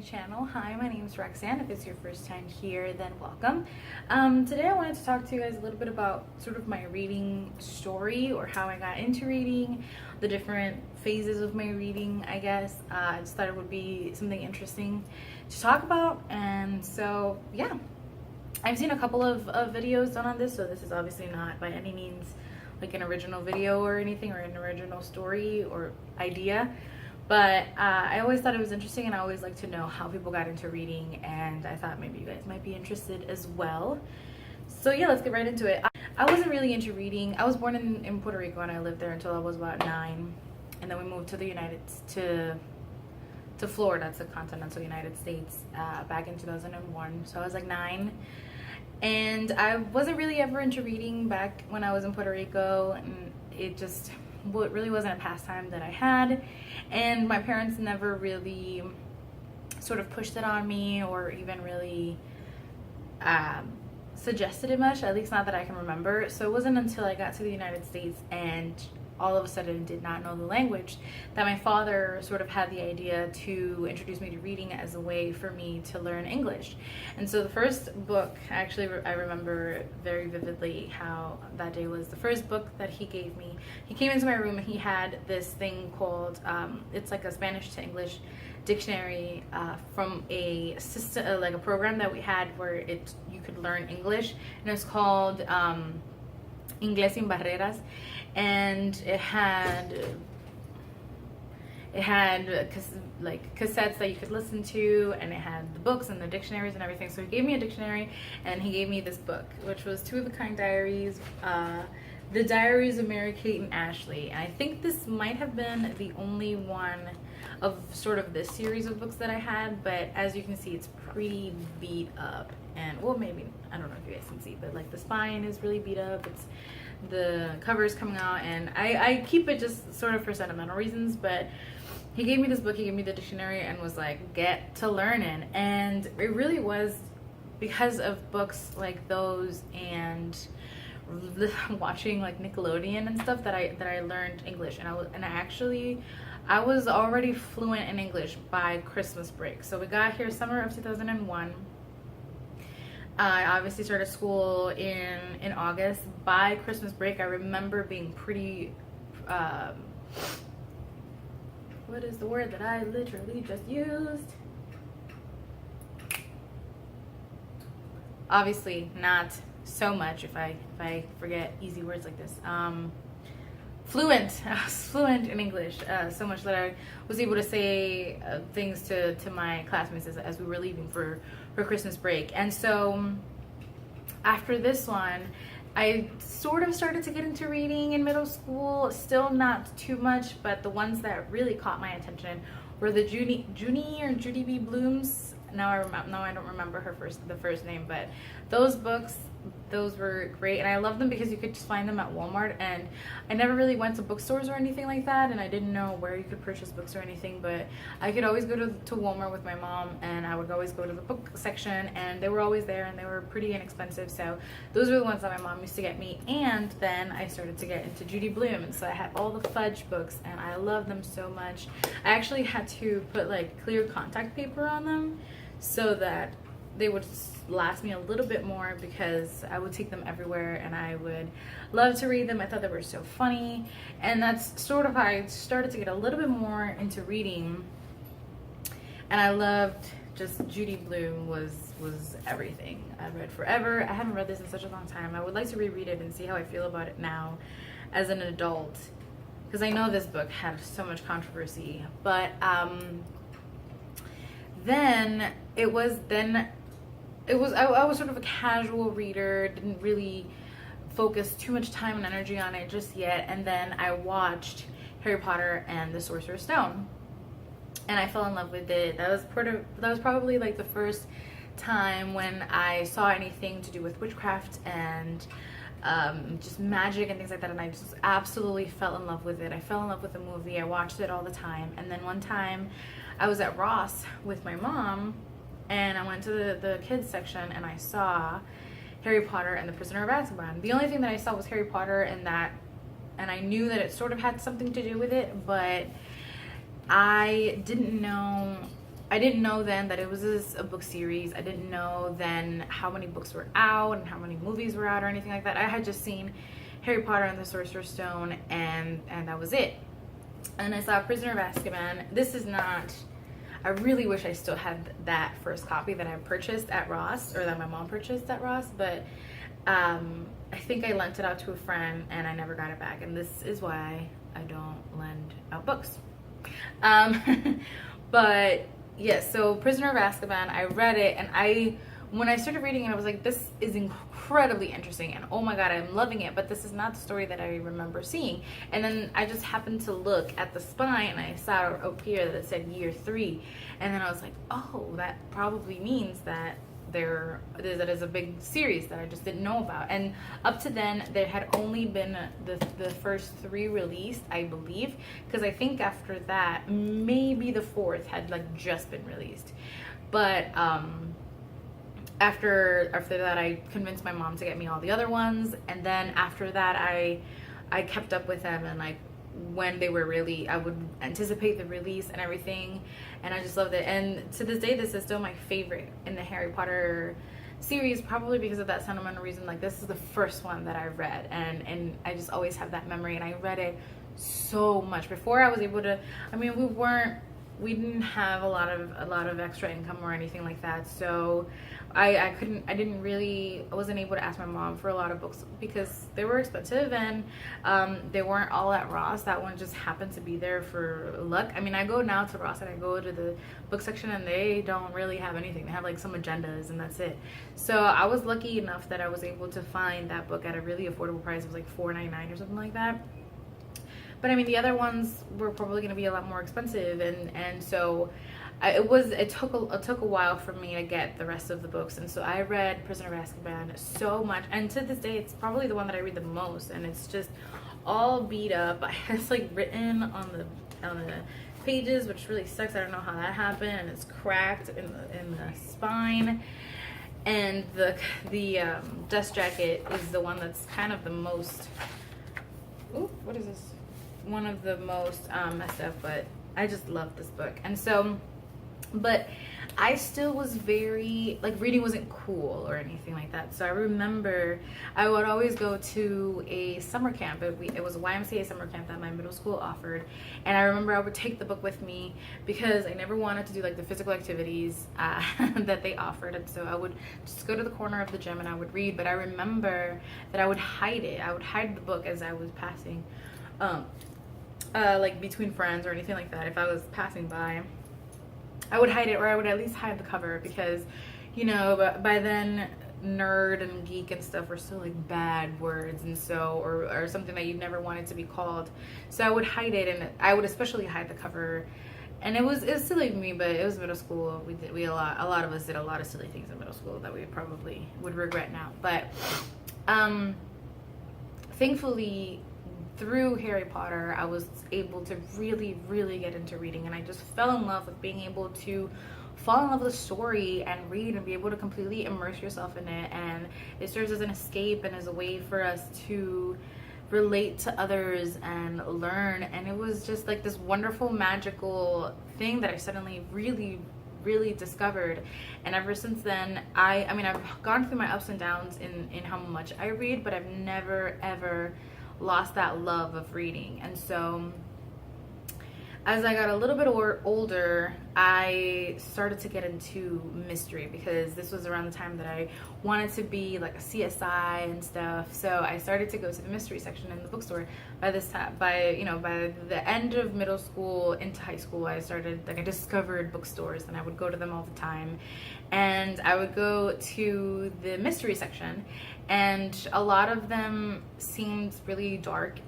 my channel. Hi, my name is Roxanne. If it's your first time here, then welcome. Today I wanted to talk to you guys a little bit about sort of my reading story, or how I got into reading, the different phases of my reading, I guess. I just thought it would be something interesting to talk about, and so yeah. I've seen a couple of videos done on this, so this is obviously not by any means like an original video or anything, or an original story or idea. But I always thought it was interesting, and I always like to know how people got into reading, and I thought maybe you guys might be interested as well. So yeah, let's get right into it. I wasn't really into reading. I was born in Puerto Rico, and I lived there until I was about 9, and then we moved to the to Florida, to the continental United States, back in 2001. So I was like 9, and I wasn't really ever into reading back when I was in Puerto Rico, and it just really wasn't a pastime that I had, and my parents never really sort of pushed it on me, or even really suggested it much, at least not that I can remember. So it wasn't until I got to the United States and all of a sudden did not know the language that my father sort of had the idea to introduce me to reading as a way for me to learn English. And so the first book, actually I remember very vividly how that day was the first book that he gave me. He came into my room and he had this thing called, it's like a Spanish to English dictionary from a system, like a program that we had where you could learn English, and it was called Inglés sin Barreras. And it had like cassettes that you could listen to, and it had the books and the dictionaries and everything. So he gave me a dictionary, and he gave me this book, which was Two of a Kind Diaries, The Diaries of Mary Kate and Ashley. And I think this might have been the only one of sort of this series of books that I had, but as you can see, it's pretty beat up. And well, maybe, I don't know if you guys can see, but like the spine is really beat up. The cover is coming out, and I keep it just sort of for sentimental reasons. But he gave me this book, he gave me the dictionary, and was like, get to learning. And it really was because of books like those and watching like Nickelodeon and stuff that I learned English. And I was already fluent in English by Christmas break. So we got here summer of 2001. I obviously started school in August. By Christmas break, I remember being pretty, what is the word that I literally just used? Obviously not so much if I forget easy words like this. Fluent. I was fluent in English, so much that I was able to say things to my classmates as we were leaving for Christmas break. And so after this one, I sort of started to get into reading in middle school. Still not too much, but the ones that really caught my attention were the Junie or Judy B. Blume's. Now I don't remember the first name, but those books, those were great, and I love them because you could just find them at Walmart. And I never really went to bookstores or anything like that, and I didn't know where you could purchase books or anything, but I could always go to Walmart with my mom, and I would always go to the book section, and they were always there, and they were pretty inexpensive. So those were the ones that my mom used to get me. And then I started to get into Judy Blume, and so I had all the Fudge books, and I loved them so much. I actually had to put like clear contact paper on them so that they would last me a little bit more, because I would take them everywhere and I would love to read them. I thought they were so funny, and that's sort of how I started to get a little bit more into reading. And I loved just Judy Blume was everything. I read forever. I haven't read this in such a long time. I would like to reread it and see how I feel about it now as an adult, because I know this book had so much controversy. But I was sort of a casual reader, didn't really focus too much time and energy on it just yet. And then I watched Harry Potter and the Sorcerer's Stone, and I fell in love with it. That was probably like the first time when I saw anything to do with witchcraft and just magic and things like that, and I just absolutely fell in love with it. I fell in love with the movie. I watched it all the time. And then one time I was at Ross with my mom, and I went to the kids section, and I saw Harry Potter and the Prisoner of Azkaban. The only thing that I saw was Harry Potter, and I knew that it sort of had something to do with it, but I didn't know I didn't know then that it was a book series. I didn't know then how many books were out and how many movies were out or anything like that. I had just seen Harry Potter and the Sorcerer's Stone, and that was it. And I saw Prisoner of Azkaban. This is not, I really wish I still had that first copy that I purchased at Ross, or that my mom purchased at Ross, but I think I lent it out to a friend and I never got it back. And this is why I don't lend out books. But yes, so Prisoner of Azkaban, I read it, and when I started reading it, I was like, this is incredibly interesting, and oh my god, I'm loving it, but this is not the story that I remember seeing. And then I just happened to look at the spine, and I saw up here that it said year 3, and then I was like, oh, that probably means that that is a big series that I just didn't know about. And up to then, there had only been the first 3 released, I believe, because I think after that, maybe the 4th had like just been released. But after that, I convinced my mom to get me all the other ones, and then after that, I kept up with them, and like when they were really, I would anticipate the release and everything, and I just loved it. And to this day, this is still my favorite in the Harry Potter series, probably because of that sentimental reason. Like, this is the first one that I read, and I just always have that memory, and I read it so much before I was able to, I mean, we didn't have a lot of extra income or anything like that, so I wasn't able to ask my mom for a lot of books because they were expensive, and they weren't all at Ross. That one just happened to be there for luck. I mean, I go now to Ross and I go to the book section, and they don't really have anything. They have like some agendas, and that's it. So I was lucky enough that I was able to find that book at a really affordable price. It was like $4.99 or something like that. But I mean, the other ones were probably going to be a lot more expensive, and so it took a while for me to get the rest of the books. And so I read Prisoner of Azkaban so much, and to this day, it's probably the one that I read the most. And it's just all beat up. It's like written on the pages, which really sucks. I don't know how that happened, and it's cracked in the spine. And the dust jacket is the one that's kind of the most. Ooh, what is this? One of the most messed up, but I just love this book. And so, but I still was very, like, reading wasn't cool or anything like that. So I remember I would always go to a summer camp. It was a YMCA summer camp that my middle school offered, and I remember I would take the book with me because I never wanted to do like the physical activities that they offered. And so I would just go to the corner of the gym and I would read. But I remember that I would hide it. I would hide the book as I was passing, like between friends or anything like that. If I was passing by, I would hide it, or I would at least hide the cover, because, you know, by then nerd and geek and stuff were still like bad words, and so, or something that you never wanted to be called. So I would hide it, and I would especially hide the cover. And it was silly of me, but it was middle school. A lot of us did a lot of silly things in middle school that we probably would regret now. But thankfully, through Harry Potter, I was able to really, really get into reading, and I just fell in love with being able to fall in love with a story and read and be able to completely immerse yourself in it. And it serves as an escape and as a way for us to relate to others and learn. And it was just like this wonderful, magical thing that I suddenly really, really discovered. And ever since then, I mean, I've gone through my ups and downs in how much I read, but I've never, ever lost that love of reading. And so as I got a little bit older, I started to get into mystery, because this was around the time that I wanted to be like a CSI and stuff. So I started to go to the mystery section in the bookstore. By this time, by the end of middle school into high school, I discovered bookstores, and I would go to them all the time. And I would go to the mystery section, and a lot of them seemed really dark.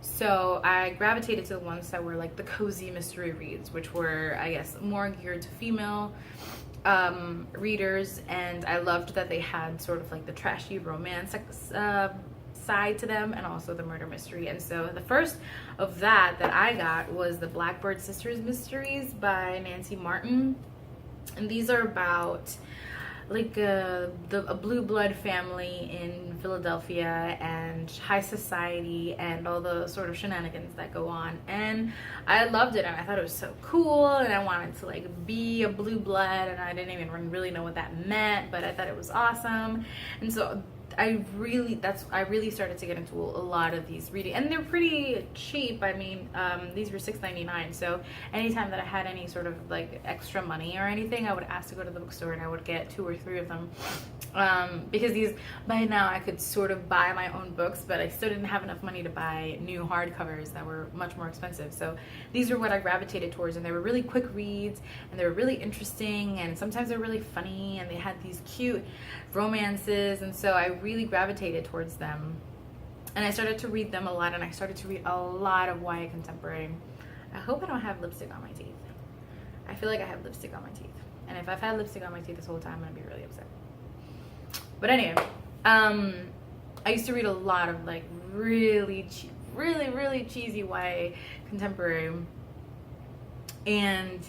So I gravitated to the ones that were like the cozy mystery reads, which were, I guess, more geared to female readers. And I loved that they had sort of like the trashy romance side to them, and also the murder mystery. And so the first of that I got was the Blackbird Sisters Mysteries by Nancy Martin. And these are about a blue blood family in Philadelphia and high society and all the sort of shenanigans that go on. And I loved it, and I thought it was so cool, and I wanted to like be a blue blood, and I didn't even really know what that meant, but I thought it was awesome. And so I really started to get into a lot of these reading, and they're pretty cheap. I mean, these were $6.99. So anytime that I had any sort of like extra money or anything, I would ask to go to the bookstore, and I would get 2 or 3 of them. Because these, by now I could sort of buy my own books, but I still didn't have enough money to buy new hardcovers that were much more expensive. So these were what I gravitated towards, and they were really quick reads, and they were really interesting, and sometimes they're really funny, and they had these cute romances, and so I really gravitated towards them. And I started to read them a lot, and I started to read a lot of YA contemporary. I hope I don't have lipstick on my teeth. I feel like I have lipstick on my teeth, and if I've had lipstick on my teeth this whole time, I'm gonna be really upset. But anyway, I used to read a lot of like really cheesy YA contemporary, and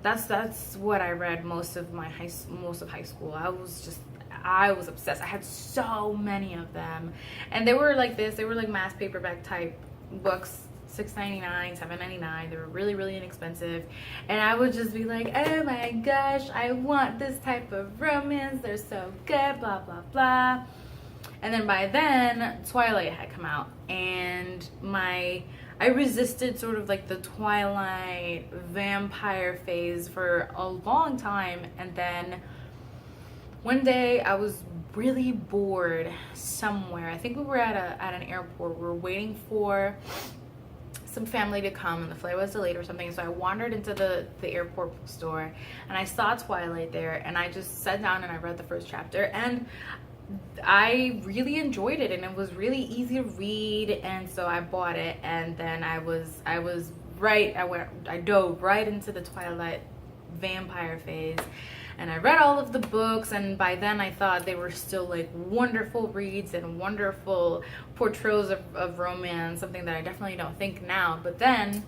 that's what I read most of high school. I was obsessed. I had so many of them, and they were like this. They were like mass paperback type books, $6.99, $7.99. They were really inexpensive, and I would just be like, oh my gosh, I want this type of romance. They're so good, blah blah blah. And then by then, Twilight had come out, and I resisted sort of like the Twilight vampire phase for a long time, and then one day I was really bored somewhere. I think we were at an airport. We were waiting for some family to come, and the flight was delayed or something. So I wandered into the airport bookstore, and I saw Twilight there, and I just sat down and I read the first chapter, and I really enjoyed it, and it was really easy to read, and so I bought it. And then I dove right into the Twilight vampire phase, and I read all of the books, and by then I thought they were still like wonderful reads and wonderful portrayals of romance, something that I definitely don't think now, but then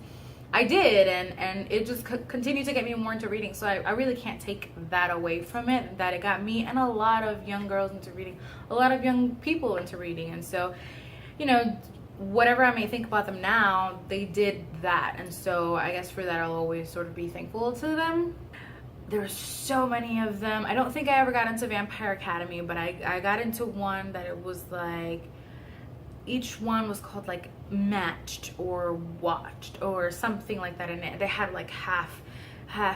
I did, and it just continued to get me more into reading. So I really can't take that away from it, that it got me and a lot of young girls into reading, a lot of young people into reading. And so, you know, whatever I may think about them now, they did that, and so I guess for that I'll always sort of be thankful to them. There were so many of them. I don't think I ever got into Vampire Academy, but I got into one that it was like, each one was called like Matched or Watched or something like that, and they had like half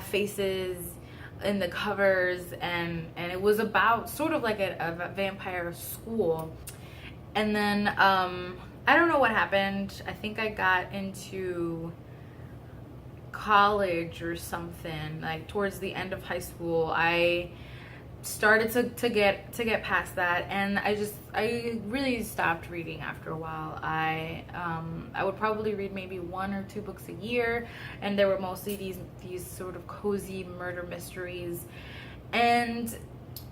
faces in the covers, and it was about sort of like a vampire school. And then I don't know what happened. I think I got into college or something, like towards the end of high school. I started to get past that, and I really stopped reading after a while. I would probably read maybe 1 or 2 books a year, and there were mostly these sort of cozy murder mysteries, and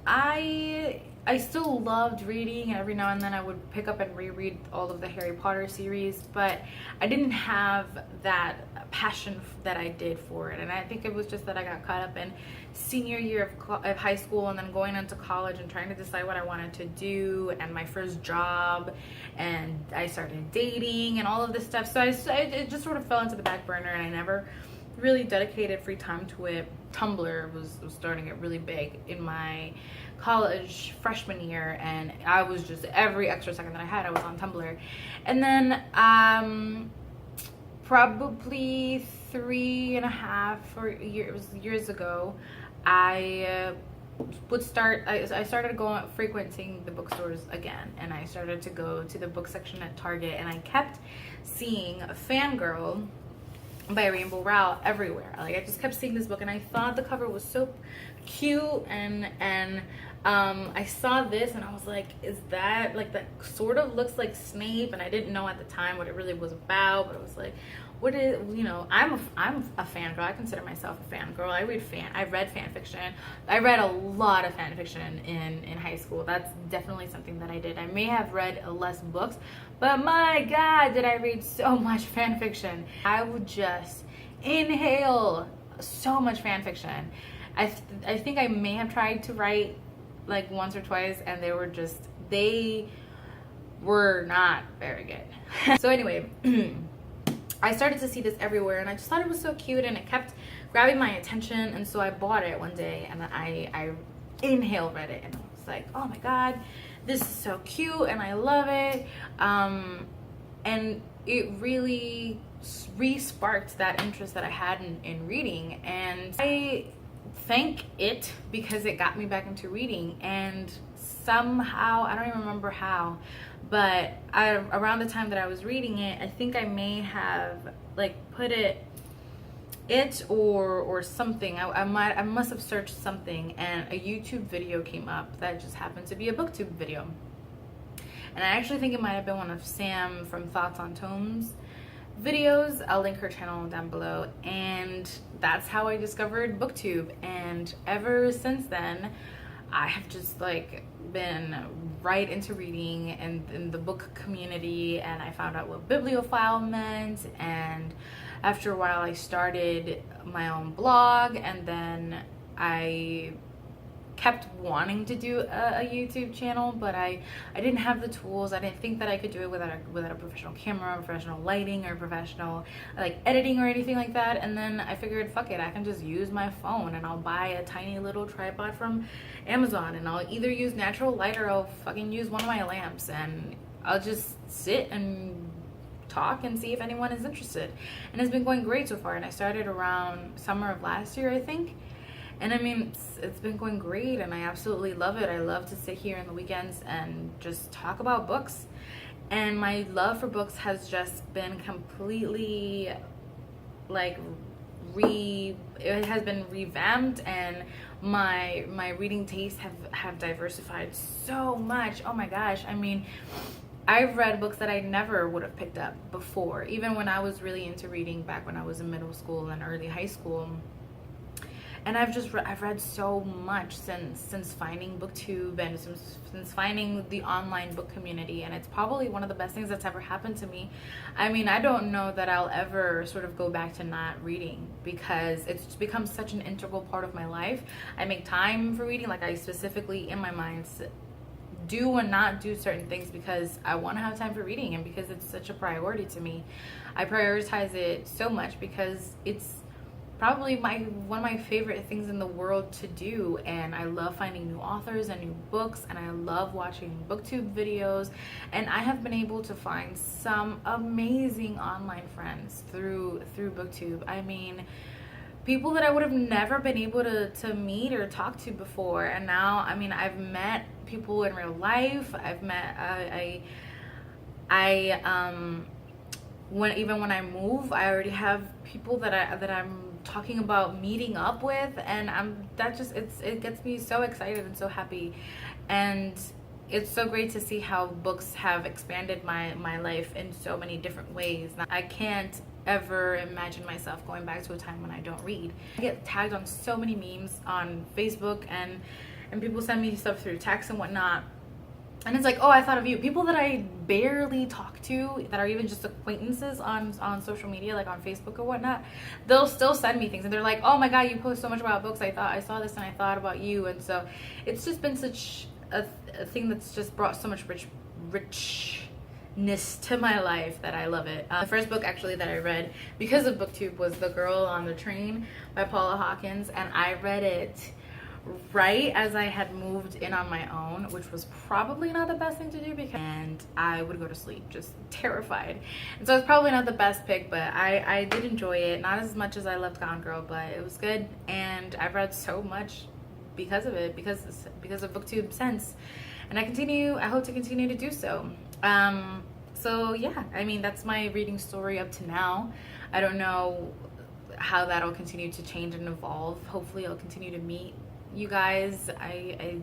I still loved reading, and every now and then I would pick up and reread all of the Harry Potter series, but I didn't have that passion that I did for it. And I think it was just that I got caught up in senior year of high school, and then going into college and trying to decide what I wanted to do, and my first job, and I started dating and all of this stuff. So it just sort of fell into the back burner, and I never really dedicated free time to it. Tumblr was starting to get really big in my college freshman year, and I was just, every extra second that I had, I was on Tumblr. And then probably 3.5 years ago, I started frequenting the bookstores again, and I started to go to the book section at Target, and I kept seeing Fangirl by Rainbow Rowell everywhere. Like, I just kept seeing this book, and I thought the cover was so cute, and I saw this, and I was like, is that, like, that sort of looks like Snape, and I didn't know at the time what it really was about, but it was like, what is, you know, I'm a fangirl. I consider myself a fangirl. I read fan fiction. I read a lot of fan fiction in high school. That's definitely something that I did. I may have read less books, but my God, did I read so much fan fiction. I would just inhale so much fan fiction. I think I may have tried to write like once or twice, and they were not very good. So anyway, I started to see this everywhere, and I just thought it was so cute, and it kept grabbing my attention, and so I bought it one day, and I inhale read it, and I was like, oh my god, this is so cute, and I love it. And it really re-sparked that interest that I had in reading, and I thank it because it got me back into reading. And somehow, I don't even remember how, but around the time that I was reading it, I think I may have like put it or something. I must have searched something, and a YouTube video came up that just happened to be a booktube video. And I actually think it might have been one of Sam from Thoughts on Tomes videos. I'll link her channel down below. And that's how I discovered booktube. And ever since then, I have just like been right into reading and in the book community. And I found out what bibliophile meant. And after a while, I started my own blog. And then I kept wanting to do a YouTube channel, but I didn't have the tools. I didn't think that I could do it without a professional camera, professional lighting, or professional like editing or anything like that. And then I figured, fuck it, I can just use my phone, and I'll buy a tiny little tripod from Amazon, and I'll either use natural light or I'll fucking use one of my lamps, and I'll just sit and talk and see if anyone is interested. And it's been going great so far. And I started around summer of last year, I think. And I mean, it's been going great, and I absolutely love it. I love to sit here on the weekends and just talk about books. And my love for books has just been completely like it has been revamped, and my reading tastes have diversified so much. Oh my gosh. I mean, I've read books that I never would have picked up before, even when I was really into reading back when I was in middle school and early high school. And I've read so much since finding booktube and since finding the online book community, and it's probably one of the best things that's ever happened to me. I mean, I don't know that I'll ever sort of go back to not reading, because it's become such an integral part of my life. I make time for reading. Like, I specifically in my mind do and not do certain things because I want to have time for reading, and because it's such a priority to me. I prioritize it so much because it's probably one of my favorite things in the world to do, and I love finding new authors and new books, and I love watching booktube videos. And I have been able to find some amazing online friends through booktube. I mean, people that I would have never been able to meet or talk to before. And now, I mean, I've met people in real life. I've met when I move, I already have people that I'm talking about meeting up with, and it gets me so excited and so happy. And it's so great to see how books have expanded my life in so many different ways. I can't ever imagine myself going back to a time when I don't read. I get tagged on so many memes on Facebook, and people send me stuff through text and whatnot. And it's like, oh, I thought of you. People that I barely talk to, that are even just acquaintances on social media, like on Facebook or whatnot, they'll still send me things. And they're like, oh my God, you post so much about books. I saw this and I thought about you. And so it's just been such a thing that's just brought so much richness to my life that I love it. The first book actually that I read because of BookTube was The Girl on the Train by Paula Hawkins. And I read it right as I had moved in on my own, which was probably not the best thing to do, and I would go to sleep just terrified. And so it's probably not the best pick, but I did enjoy it. Not as much as I loved Gone Girl, but it was good, and I've read so much because of it, because of BookTube since, and I hope to continue to do so. So yeah, I mean, that's my reading story up to now. I don't know how that'll continue to change and evolve. Hopefully I'll continue to meet you guys. I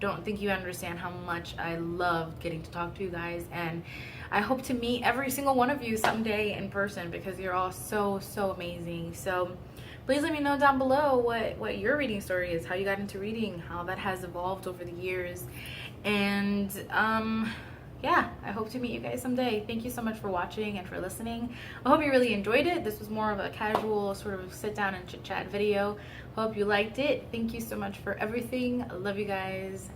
don't think you understand how much I love getting to talk to you guys, and I hope to meet every single one of you someday in person, because you're all so amazing. So please let me know down below what your reading story is, how you got into reading, how that has evolved over the years. And yeah, I hope to meet you guys someday. Thank you so much for watching and for listening. I hope you really enjoyed it. This was more of a casual sort of sit down and chit chat video. Hope you liked it. Thank you so much for everything. I love you guys.